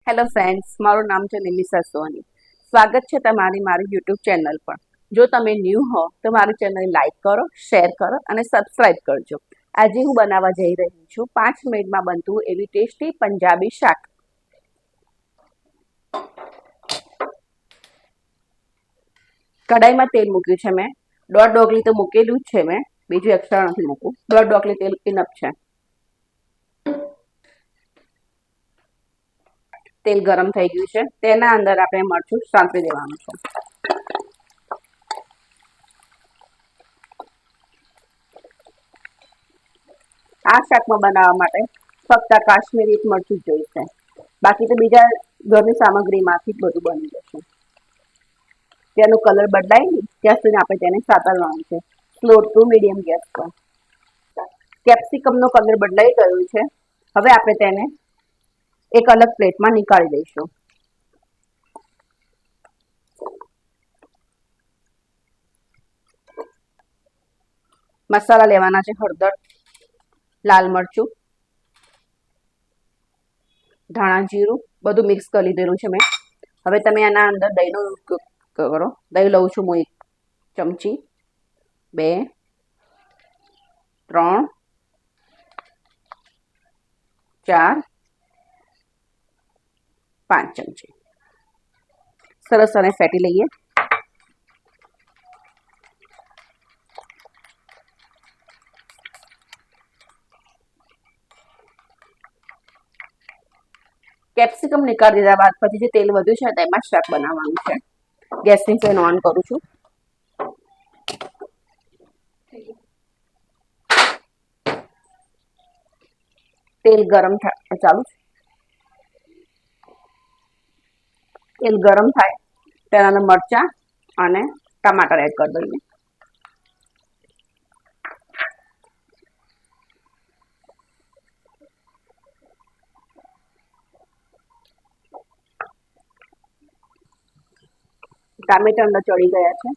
Hello friends, મારું નામ છે નિમિષા સોની. સ્વાગત છે તમારી મારી યુટ્યુબ ચેનલ પર. જો તમે ન્યૂ હો તો મારી ચેનલ લાઈક કરો, શેર કરો અને સબસ્ક્રાઇબ કરજો. આજે હું બનાવવા જઈ રહી છું 5 મિનિટમાં બનતું એવી ટેસ્ટી પંજાબી શાક. કઢાઈમાં તેલ મૂક્યું છે મેં. 1.5 ડોકલી તો મૂકેલું જ છે મેં, બીજું એક્સ્ટ્રા નથી મૂકવું. 1.5 ડોકલી તેલ ઇનફ છે. તેલ ગરમ થઈ ગયું છે, તેના અંદર આપણે મરચું સાંતળી દેવાનું છે. આ શાકમાં બનાવવા માટે ફક્ત કાશ્મીરી મરચું જ જોઈશે, બાકી તો બીજા ઘરની સામગ્રીમાંથી જ બધું બની જશે. તેનો કલર બદલાય નહીં ત્યાં સુધી આપણે તેને સાતળવાનું છે, સ્લો ટુ મીડિયમ ગેસ પર. કેપ્સિકમનો કલર બદલાઈ ગયો છે. હવે આપણે તેને એક અલગ પ્લેટમાં નીકાળી દઈશું. મસાલા લેવાના છે: હળદર, લાલ મરચું, ધાણા જીરું, બધું મિક્સ કરી લીધેલું છે મેં. હવે તમે આના અંદર દહીંનો ઉપયોગ કરો. દહીં લઉં છું હું 1 ચમચી, 2, 3, 4, 5 ચમચી. સરસ અને ફેટી લઈએ. કેપ્સિકમ નીકાળી દીધા બાદ પછી જે તેલ વધ્યું છે તેમાં શાક બનાવવાનું છે. ગેસની ફ્લેમ ઓન કરું છું. તેલ ગરમ થાય ચાલુ છે. તેલ ગરમ થાય તેના અંદર મરચાં અને ટમાટર એડ કરી દઈએ. ટામેટા અંદર ચડી ગયા છે.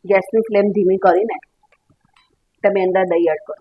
ગેસની ફ્લેમ ધીમી કરીને તમે અંદર દહીં એડ કરો.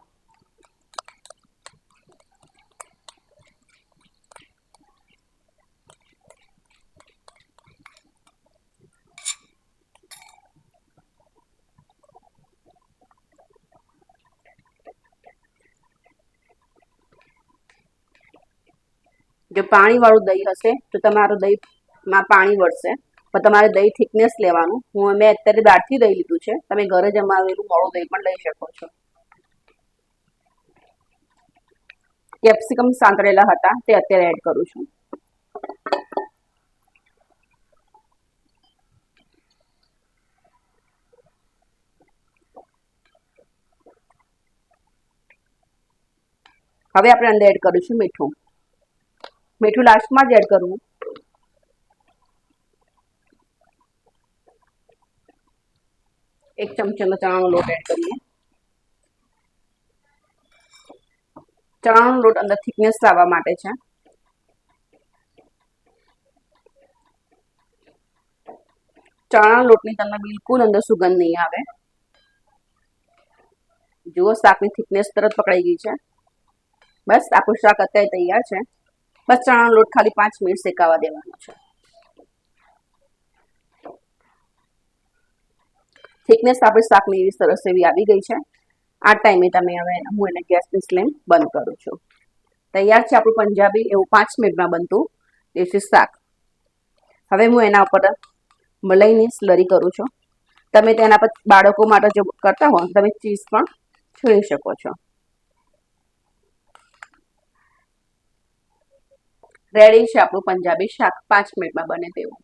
જો પાણીવાળું દહીં હશે તો તમારું દહીંમાં પાણી વળશે, પણ તમારે દહીં થિકનેસ લેવાનું. મેં અત્યારે બહારથી દહીં લીધું છે, તમે ઘરે જમાવેલું મોળું દહીં પણ લઈ શકો છો. કેપ્સિકમ સાંતળેલા હતા તે અત્યારે એડ કરું છું. હવે આપણે અંદર એડ કરીશું મીઠું. મીઠું લાસ્ટમાં જ એડ કરવું. એક ચમચીનો ચણાનો લોટ એડ કરીએ. ચણાનો લોટ અંદર થિકનેસ લાવવા માટે છે. ચણાના લોટની તમને બિલકુલ અંદર સુગંધ નહીં આવે. જુઓ, શાકની થિકનેસ તરત પકડાઈ ગઈ છે. બસ આપણું શાક અત્યારે તૈયાર છે. બસ ચણાનો લોટ ખાલી 5 મિનિટ શેકાવા દેવાનો છે. થિકનેસ આપણી શાકની એવી સરસ એવી આવી ગઈ છે. આ ટાઈમે તમે હવે હું એને ગેસની ફ્લેમ બંધ કરું છું. તૈયાર છે આપણું પંજાબી એવું 5 મિનિટમાં બનતું દેશી શાક. હવે હું એના ઉપર મલાઈની સ્લરી કરું છું. તમે તેના પર બાળકો માટે જો કરતા હો તમે ચીઝ પણ છોડી શકો છો. રેડી છે આપણું પંજાબી શાક, 5 મિનિટમાં બને તેવું.